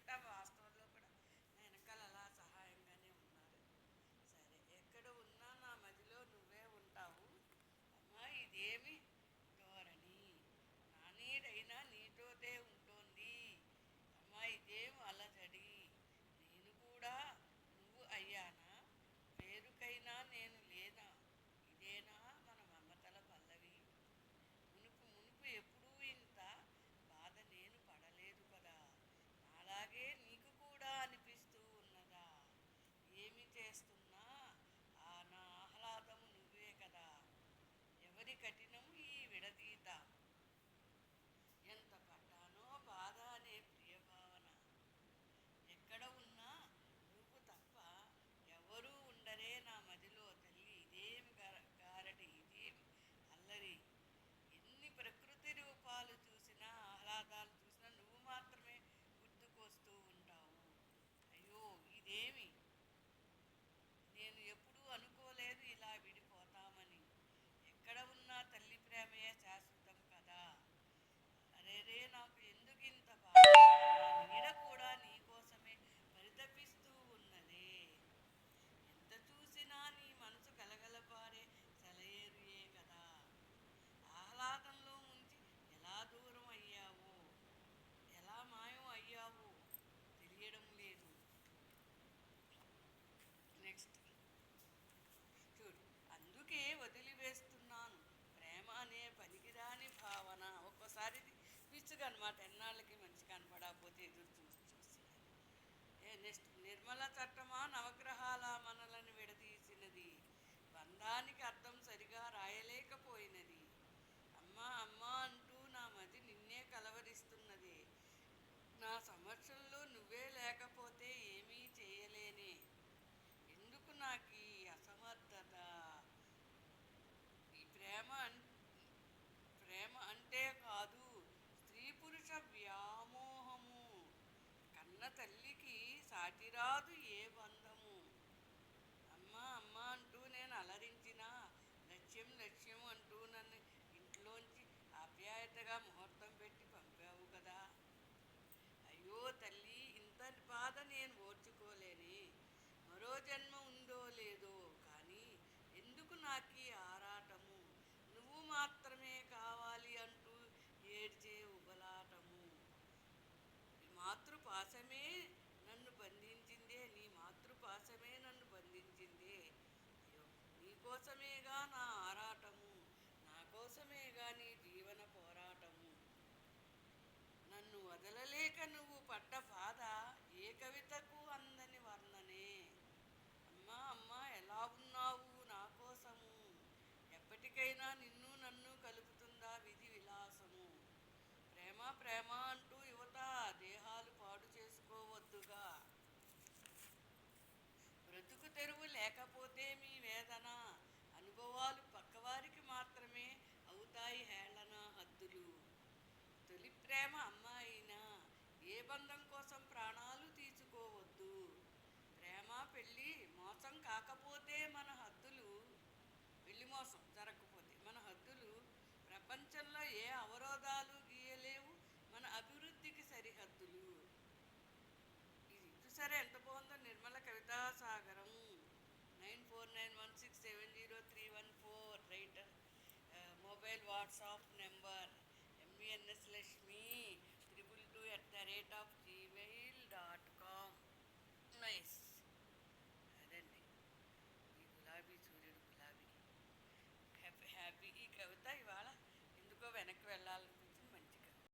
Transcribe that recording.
అనుకుంటా, వాస్తవంలో కూడా నా వెనకాల అలా సహాయంగానే ఉన్నారు. సరే, ఎక్కడ ఉన్నా నా మదిలో నువ్వే ఉంటావు. అమ్మా ఇదేమి ధోరణి, నా నీడైనా నీతోటే ఉంటోంది. అమ్మా ఇదేం అలజడి, నేను కూడా నువ్వు అయ్యానా, పేరుకైనా నేను లేనా, ఇదేనా మన మమతల పల్లవి. మునుపు మునుపు ఎప్పుడూ ఇంత బాధ నేను పడలేదు కదా, నాలాగే నీకు కూడా అనిపిస్తూ ఉన్నదా. ఏమి చేస్తున్నా ఆ నా ఆహ్లాదము నువ్వే కదా, ఎవరి కఠినం ఈ విడదీత. ఎంత పడ్డానో బాధ అనే ప్రియభావన, ఎక్కడ ఉన్నా నువ్వు తప్ప ఎవరూ ఉండరే నా మదిలో తల్లి. ఇదేం గారడి, ఇదేం అల్లరి. ఎన్ని ప్రకృతి రూపాలు చూసినా, ఆహ్లాదాలు చూసినా నువ్వు మాత్రమే గుర్తుకొస్తూ ఉంటావు. అయ్యో ఇదేమి, నేను ఎప్పుడూ అనుకోలేదు ఇలా విడిపోతామని. ఎక్కడ ఉన్నా తల్లి ప్రేమయే శాశ్వతం కదా. అరేరే నాకు ఎందుకింత బాధ, నా నీడ కూడా నీకోసమే పరితపిస్తూ ఉన్నదే. ఎంత చూసినా నీ మనసు గలగలపారే సెలయేరుయే కదా, ఆహ్లాదంలో ముంచి ఎలా దూరం అయ్యావో, ఎలా మాయం అయ్యావో తెలియడం లేదు. నెక్స్ట్ చూడు, అందుకే వదిలివేస్తున్నాను ప్రేమ అనే పనికిరాని భావన. ఒక్కోసారి ఇది విసుగు అనమాట, ఎన్నాళ్ళకి మంచి కనపడకపోతే ఎదురు చూసి చూసి. నెక్స్ట్, నిర్మల చట్టమా నవగ్రహాల మనలను విడదీసినది, బంధానికి అర్థం సరిగా రాయలేకపోయినది. అమ్మా అమ్మా అంటూ నా మది నిన్నే కలవరిస్తున్నది. నా సమస్యల్లో నువ్వే లేకపోతే ఏమీ చేయలేనే. ఎందుకు నాకు ఈ అసమర్థత. ఈ ప్రేమ అంటే కాదు, స్త్రీ పురుష వ్యామోహము. కన్న తల్లికి సాటిరాదు ఏ బంధము. అమ్మా అమ్మా అంటూ నేను అలరించిన, లక్ష్యం లక్ష్యం అంటూ నన్ను ఇంట్లోంచి ఆప్యాయతగా ముహూర్తం పెట్టి పంపావు కదా. అయ్యో తల్లి, ఇంత బాధ నేను ఓర్చుకోలేనే. మరో జన్మ ఉందో లేదో కానీ ఎందుకు నాకీ ఆరాటము, నువ్వు మాత్రమే కావాలి అంటూ ఏడ్చే ఉబలాటము. మాతృపాశమే నన్ను బంధించిందే, నీ మాతృపాశమే నన్ను బంధించిందే. అయ్యో నీకోసమేగా నా ఆరాటము, నా కోసమేగా నీ జీవన పోరాటము. నన్ను వదలలేక నువ్వు పడ్డ బాధ ఏ కవితకు అందని వర్ణనే. అమ్మా అమ్మా ఎలా ఉన్నావు నా కోసము, ఎప్పటికైనా నిన్ను నన్ను కలుపుతుందా విధి విలాసము. ప్రేమ ప్రేమ అంటూ యువత దేహాలు పాడు చేసుకోవద్దుగా. బ్రతుకు తెరువు లేకపోతే మీ వేదన అనుభవాలు పక్కవారికి మాత్రమే అవుతాయి హేళన హద్దులు. తొలి ప్రేమ అమ్మాయినా ఏ బంధం కోసం ప్రాణాలు తీసుకోవద్దు. ప్రేమ పెళ్ళి మోసం కాకపోతే మన హద్దులు, పెళ్లి మోసం జరగకపోతే మన హద్దులు ప్రపంచంలో ఏ అవరోధాలు గీయలేవు మన అభివృద్ధికి సరిహద్దులు. ఇది చూసారా ఎంత బాగుందో, నిర్మల కవితా సాగరం. 9491670314 writer. Mobile WhatsApp number MENSLakshmi 222@gmail.com. Nice.